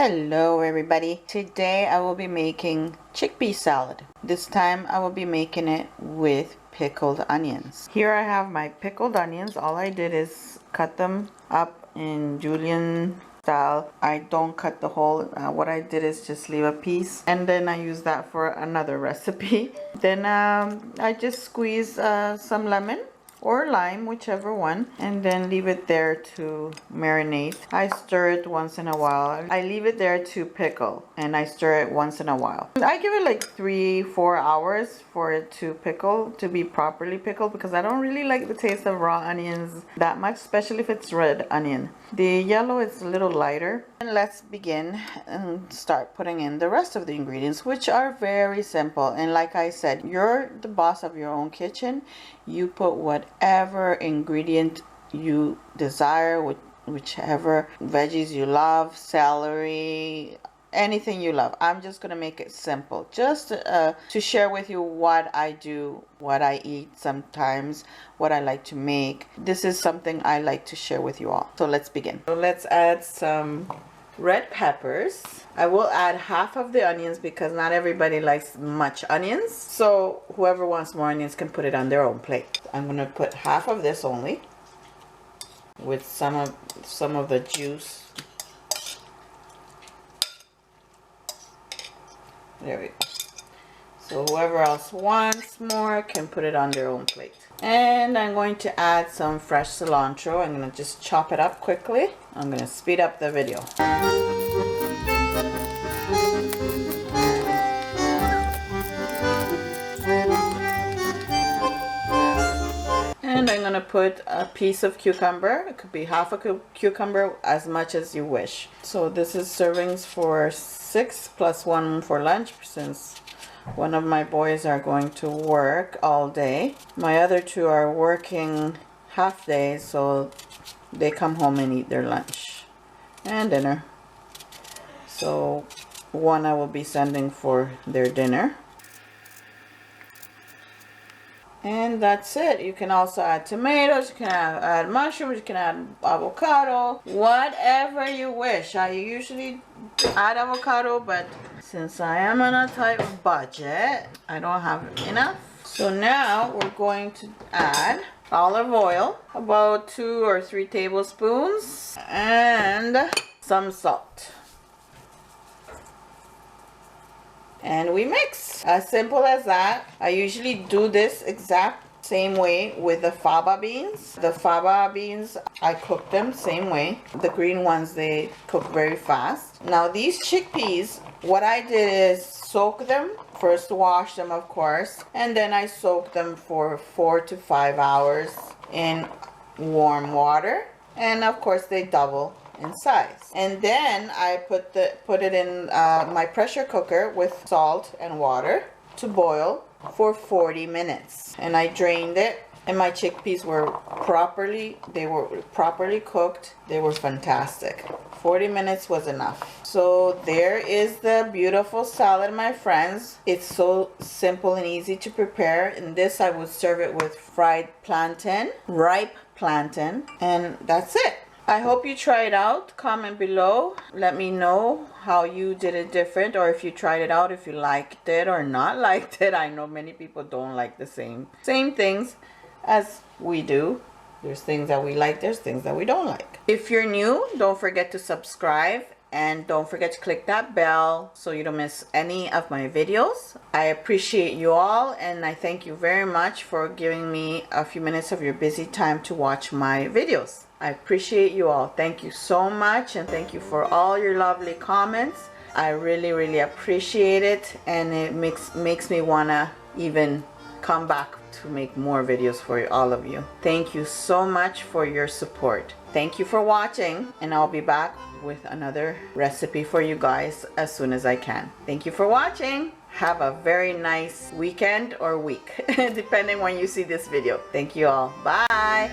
Hello everybody. Today I will be making chickpea salad. This time I will be making it with pickled onions. Here I have my pickled onions. All I did is cut them up in julienne style. I don't cut the whole. What I did is just leave a piece, and then I use that for another recipe. Then I just squeeze some lemon or lime, whichever one, and then leave it there to marinate. I stir it once in a while. I leave it there to pickle, and I stir it once in a while. I give it like 3-4 hours for it to pickle, to be properly pickled, because I don't really like the taste of raw onions that much, especially if it's red onion. The yellow is a little lighter. And let's begin and start putting in the rest of the ingredients, which are very simple. And like I said, you're the boss of your own kitchen. You put whatever ingredient you desire, whichever veggies you love, celery, anything you love. I'm just gonna make it simple, just to share with you what I do, what I eat sometimes, what I like to make. This is something I like to share with you all. So let's begin. So let's add some red peppers. I will add half of the onions because not everybody likes much onions. So whoever wants more onions can put it on their own plate. I'm gonna put half of this only, with some of the juice. There we go. So whoever else wants more can put it on their own plate. And I'm going to add some fresh cilantro. I'm going to just chop it up quickly. I'm going to speed up the video. And I'm going to put a piece of cucumber. It could be half a cucumber, as much as you wish. So this is servings for 6 plus 1 for lunch, since one of my boys are going to work all day. My other two are working half day, so they come home and eat their lunch and dinner. So one I will be sending for their dinner. And that's it. You can also add tomatoes, you can add mushrooms, you can add avocado, whatever you wish. I usually add avocado, but since I am on a tight budget, I don't have enough. So now we're going to add olive oil, about 2 or 3 tablespoons, and some salt. And we mix. As simple as that. I usually do this exact same way with the faba beans. The faba beans, I cook them same way. The green ones, they cook very fast. Now these chickpeas, what I did is soak them. First wash them, of course, and then I soak them for 4 to 5 hours in warm water. And of course they double in size. And then I put it in my pressure cooker with salt and water to boil for 40 minutes. And I drained it, and my chickpeas were properly cooked. They were fantastic. 40 minutes was enough. So there is the beautiful salad, my friends. It's so simple and easy to prepare. In this, I would serve it with fried plantain, ripe plantain, and that's it. I hope you try it out. Comment below. Let me know how you did it different, or if you tried it out, if you liked it or not liked it. I know many people don't like the same things as we do. There's things that we like, there's things that we don't like. If you're new, don't forget to subscribe, and don't forget to click that bell so you don't miss any of my videos. I appreciate you all, and I thank you very much for giving me a few minutes of your busy time to watch my videos. I appreciate you all. Thank you so much, and thank you for all your lovely comments. I really appreciate it, and it makes me wanna even come back to make more videos for all of you. Thank you so much for your support. Thank you for watching, and I'll be back with another recipe for you guys as soon as I can. Thank you for watching. Have a very nice weekend or week, depending when you see this video. Thank you all. Bye.